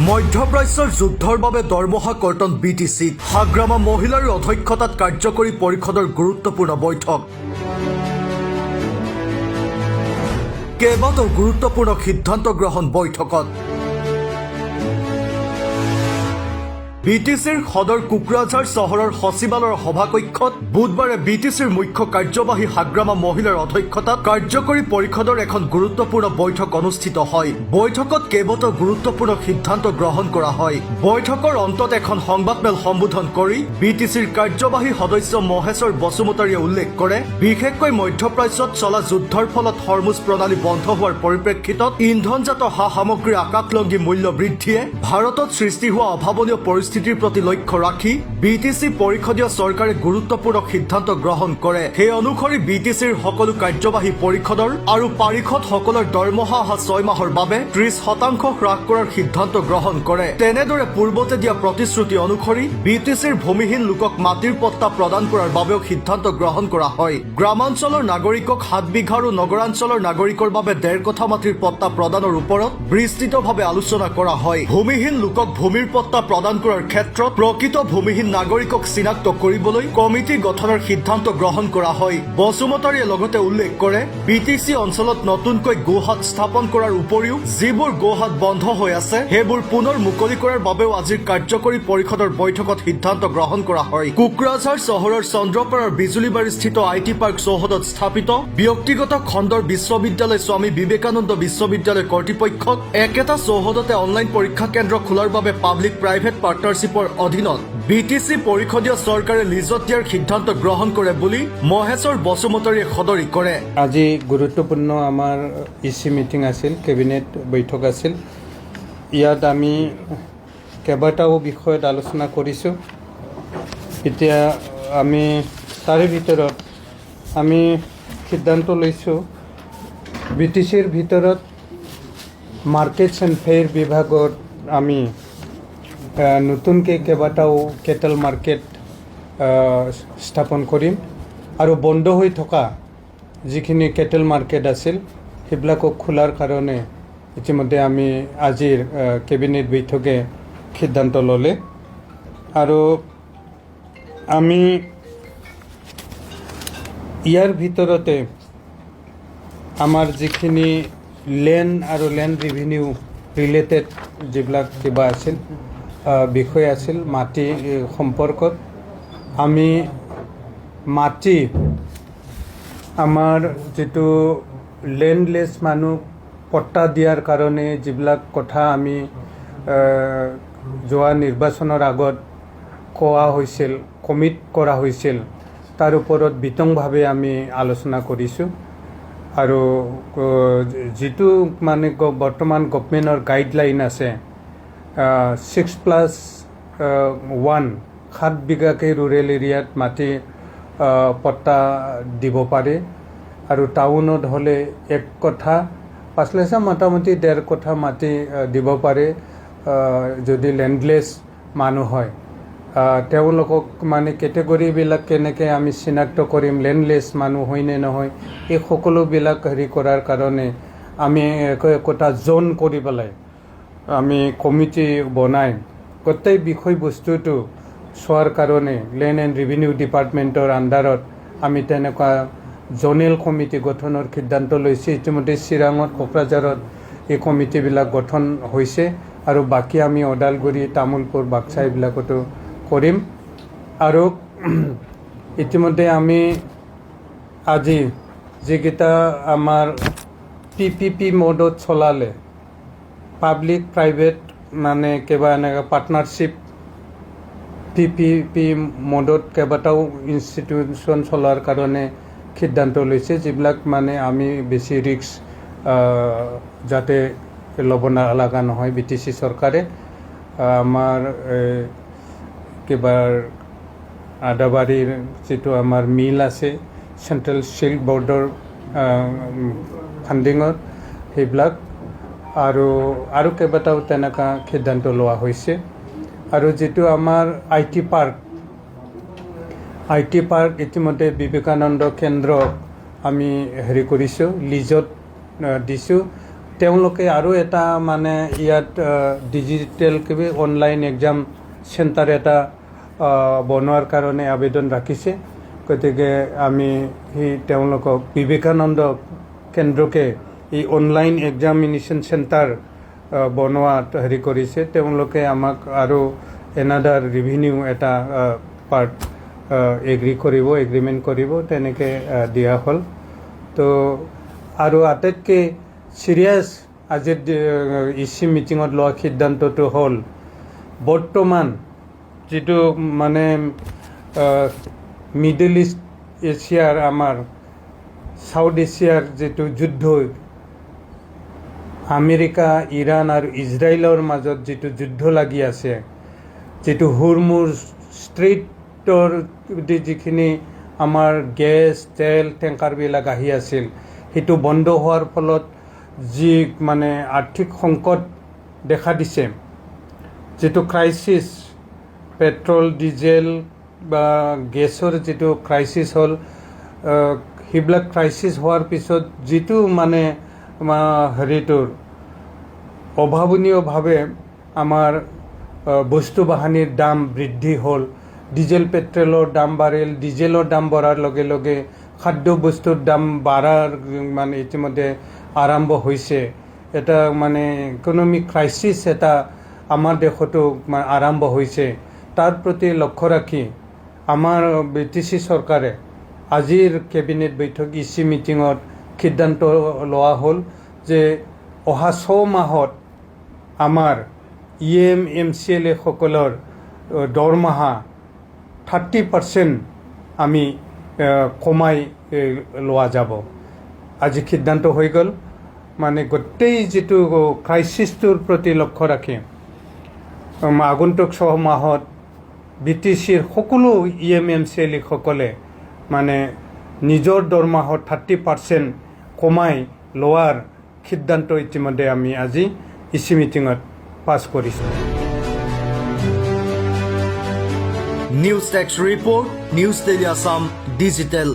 মধ্যপ্ৰাচ্যৰ যুদ্ধৰ বাবে দৰমহা কৰ্তন BTC হাগ্ৰামা মহিলাৰ অধ্যক্ষতাত কাৰ্যকৰী পৰিষদৰ গুৰুত্বপূৰ্ণ বৈঠক কেইবাটাও গুৰুত্বপূৰ্ণ সিদ্ধান্ত গ্ৰহণ বৈঠকত BTCৰ সদৰ কোকৰাঝাৰ চহৰৰ সচিবালয়ৰ সভাকক্ষত বুধবাৰে BTCৰ মুখ্য কাৰ্যবাহী হাগ্ৰামা মহিলাৰ অধ্যক্ষতাত কাৰ্যকৰী পৰিষদৰ এখন গুৰুত্বপূৰ্ণ বৈঠক অনুষ্ঠিত হয়। বৈঠকত কেইবাটাও গুৰুত্বপূৰ্ণ সিদ্ধান্ত গ্ৰহণ কৰা হয়। বৈঠকৰ অন্তত এখন সংবাদমেল সম্বোধন কৰি BTCৰ কাৰ্যবাহী সদস্য মহেশ্বৰ বসুমতাৰীয়ে উল্লেখ কৰে, বিশেষকৈ মধ্যপ্ৰাচ্যত চলা যুদ্ধৰ ফলত হৰমুজ প্ৰণালী বন্ধ হোৱাৰ পৰিপ্ৰেক্ষিতত ইন্ধনজাত সা সামগ্ৰীৰ আকাশলংঘী মূল্য বৃদ্ধিয়ে ভাৰতত সৃষ্টি হোৱা অভাৱনীয় পৰিস্থিতিৰ প্ৰতি লক্ষ্য ৰাখি BTC পৰিষদীয় চৰকাৰে গুৰুত্বপূৰ্ণ সিদ্ধান্ত গ্ৰহণ কৰে। সেই অনুসৰি BTCৰ সকলো কাৰ্যবাহী পৰিষদৰ আৰু পাৰিষদসকলৰ দৰমহা অহা 6 মাহৰ বাবে 30% হ্ৰাস কৰাৰ সিদ্ধান্ত গ্ৰহণ কৰে। তেনেদৰে পূৰ্বতে দিয়া প্ৰতিশ্ৰুতি অনুসৰি BTCৰ ভূমিহীন লোকক মাটিৰ পট্টা প্ৰদান কৰাৰ বাবেও সিদ্ধান্ত গ্ৰহণ কৰা হয়। গ্ৰামাঞ্চলৰ নাগৰিকক 7 বিঘা আৰু নগৰাঞ্চলৰ নাগৰিকৰ বাবে 1.5 কঠা মাটিৰ পট্টা প্ৰদানৰ ওপৰত বিস্তৃতভাৱে আলোচনা কৰা হয়। ভূমিহীন লোকক ভূমিৰ পট্টা প্ৰদান কৰাৰ ক্ষেত্ৰত প্ৰকৃত ভূমিহীন নাগৰিকক চিনাক্ত কৰিবলৈ কমিটি গঠনৰ সিদ্ধান্ত গ্ৰহণ কৰা হয়। বসুমতাৰীয়ে লগতে উল্লেখ কৰে, BTC অঞ্চলত নতুনকৈ গোহাট স্থাপন কৰাৰ উপৰিও যিবোৰ গোহাট বন্ধ হৈ আছে সেইবোৰ পুনৰ মুকলি কৰাৰ বাবেও আজিৰ কাৰ্যকৰী পৰিষদৰ বৈঠকত সিদ্ধান্ত গ্ৰহণ কৰা হয়। কোকৰাঝাৰ চহৰৰ চন্দ্ৰপাৰাৰ বিজুলীবাৰীস্থিত IT পাৰ্ক চৌহদত স্থাপিত ব্যক্তিগত খণ্ডৰ বিশ্ববিদ্যালয় স্বামী বিবেকানন্দ বিশ্ববিদ্যালয় কৰ্তৃপক্ষক একেটা চৌহদতে অনলাইন পৰীক্ষা কেন্দ্ৰ খোলাৰ বাবে পাব্লিক প্ৰাইভেট পাৰ্টনাৰশ্বিপৰ অধীনত BTC পৰিষদীয় চৰকাৰে লিজত দিয়াৰ সিদ্ধান্ত গ্ৰহণ কৰে বুলি মহেশ্বৰ বসুমতাৰীয়ে সদৰি কৰে। আজি গুৰুত্বপূৰ্ণ আমাৰ EC মিটিং আছিল, কেবিনেট বৈঠক আছিল। ইয়াত আমি কেইবাটাও বিষয়ত আলোচনা কৰিছোঁ। এতিয়া আমি তাৰে ভিতৰত আমি সিদ্ধান্ত লৈছোঁ BTCৰ ভিতৰত মাৰ্কেটছ এণ্ড ফেয়াৰ বিভাগত আমি নতুনকৈ কেইবাটাও কেটেল মাৰ্কেট স্থাপন কৰিম আৰু বন্ধ হৈ থকা যিখিনি কেটেল মাৰ্কেট আছিল সেইবিলাকক খোলাৰ কাৰণে ইতিমধ্যে আমি আজিৰ কেবিনেট বৈঠকে সিদ্ধান্ত ল'লে। আৰু আমি ইয়াৰ ভিতৰতে আমাৰ যিখিনি লেণ্ড আৰু লেণ্ড ৰেভিনিউ ৰিলেটেড যিবিলাক কিবা আছিল বিষয় আছিল মাটি সম্পৰ্কত আমি মাটি আমাৰ যিটো লেণ্ডলেছ মানুহ পট্টা দিয়াৰ কাৰণে যিবিলাক কথা আমি যোৱা নিৰ্বাচনৰ আগত কোৱা হৈছিল, কমিট কৰা হৈছিল, তাৰ ওপৰত বিতংভাৱে আমি আলোচনা কৰিছোঁ। আৰু যিটো মানে বৰ্তমান গভৰ্ণমেণ্টৰ গাইডলাইন আছে 6+1 7 বিঘাকৈ ৰুৰেল এৰিয়াত মাটি পট্টা দিব পাৰে আৰু টাউনত হ'লে 1 কঠা 5 লাইছা মোটামুটি 1.5 কঠা মাটি দিব পাৰে যদি লেণ্ডলেছ মানুহ হয়। তেওঁলোকক মানে কেটেগৰীবিলাক কেনেকৈ আমি চিনাক্ত কৰিম, লেণ্ডলেছ মানুহ হয় নে নহয়, এই সকলোবিলাক হেৰি কৰাৰ কাৰণে আমি একোটা জোন কৰি পেলাই আমি কমিটি বনাই গোটেই বিষয়বস্তুটো চোৱাৰ কাৰণে লেণ্ড এণ্ড ৰেভিনিউ ডিপাৰ্টমেণ্টৰ আণ্ডাৰত আমি তেনেকুৱা জ'নেল কমিটি গঠনৰ সিদ্ধান্ত লৈছে। ইতিমধ্যে চিৰাঙত, কোকৰাঝাৰত এই কমিটিবিলাক গঠন হৈছে আৰু বাকী আমি ওদালগুৰি, তামোলপুৰ, বাক্সা এইবিলাকতো কৰিম। আৰু ইতিমধ্যে আমি আজি যিকেইটা আমাৰ PPP মোডত চলালে, পাব্লিক প্ৰাইভেট মানে কিবা এনেকৈ পাৰ্টনাৰশ্বিপ PPP মোডত কেইবাটাও ইনষ্টিটিউশ্যন চলোৱাৰ কাৰণে সিদ্ধান্ত লৈছে, যিবিলাক মানে আমি বেছি ৰিস্ক যাতে ল'ব লগা নহয়। BTC চৰকাৰে আমাৰ কিবা আদাবাৰীৰ যিটো আমাৰ মিল আছে চেণ্ট্ৰেল চিল্ক বৰ্ডৰ ফাণ্ডিঙত সেইবিলাক আৰু কেইবাটাও তেনেকুৱা সিদ্ধান্ত লোৱা হৈছে। আৰু যিটো আমাৰ IT পাৰ্ক ইতিমধ্যে বিবেকানন্দ কেন্দ্ৰ আমি হেৰি কৰিছোঁ, লিজত দিছোঁ তেওঁলোকে আৰু এটা মানে ইয়াত ডিজিটেল কিবি অনলাইন এক্সাম চেণ্টাৰ এটা বনোৱাৰ কাৰণে আবেদন ৰাখিছে গতিকে আমি তেওঁলোকক বিবেকানন্দ কেন্দ্ৰকে এই অনলাইন এক্সামিনেশ্যন চেণ্টাৰ বনোৱাত হেৰি কৰিছে তেওঁলোকে আমাক আৰু এনাডাৰ ৰেভিনিউ এটা পাৰ্ট এগ্ৰিমেণ্ট কৰিব তেনেকৈ দিয়া হ'ল তো আৰু আটাইতকৈ চিৰিয়াছ আজিৰ ইচি মিটিঙত লোৱা সিদ্ধান্তটো হ'ল বৰ্তমান যিটো মানে মিডল ইষ্ট এছিয়াৰ আমাৰ সাউথ এছিয়াৰ যিটো যুদ্ধ আমেৰিকা ইৰাণ আৰু ইজৰাইলৰ মাজত যিটো যুদ্ধ লাগি আছে যিটো হুৰমুজ ষ্ট্ৰেইটৰ যিখিনি আমাৰ গেছ তেল টেংকাৰবিলাক আহি আছিল সেইটো বন্ধ হোৱাৰ ফলত যি মানে আৰ্থিক সংকট দেখা দিছে যিটো ক্ৰাইচিছ পেট্ৰল ডিজেল বা গেছৰ যিটো ক্ৰাইচিছ হ'ল সেইবিলাক ক্ৰাইচিছ হোৱাৰ পিছত যিটো মানে হেৰিটোৰ অভাৱনীয়ভাৱে আমাৰ বস্তু বাহানিৰ দাম বৃদ্ধি হ'ল ডিজেল পেট্ৰলৰ দাম বাঢ়িল ডিজেলৰ দাম বঢ়াৰ লগে লগে খাদ্য বস্তুৰ দাম বাঢ়াৰ মানে ইতিমধ্যে আৰম্ভ হৈছে এটা মানে ইকনমিক ক্ৰাইচিছ এটা আমাৰ দেশতো আৰম্ভ হৈছে তাৰ প্ৰতি লক্ষ্য ৰাখি আমাৰ BTC চৰকাৰে আজিৰ কেবিনেট বৈঠক ইচি মিটিঙত সিদ্ধান্ত লোৱা হ'ল যে অহা 6 মাহত আমাৰ MCLA সকলৰ দৰমহা 30% আমি কমাই লোৱা যাব আজি সিদ্ধান্ত হৈ গ'ল মানে গোটেই যিটো ক্ৰাইচিছটোৰ প্ৰতি লক্ষ্য ৰাখি আগন্তুক 6 মাহত BTCৰ সকলো MCLA সকলে মানে নিজৰ দৰমহাত 30% কমাই লোৱাৰ সিদ্ধান্ত ইতিমধ্যে আমি আজি ইচি মিটিঙত পাছ কৰিছোঁ news text report news tele Assam digital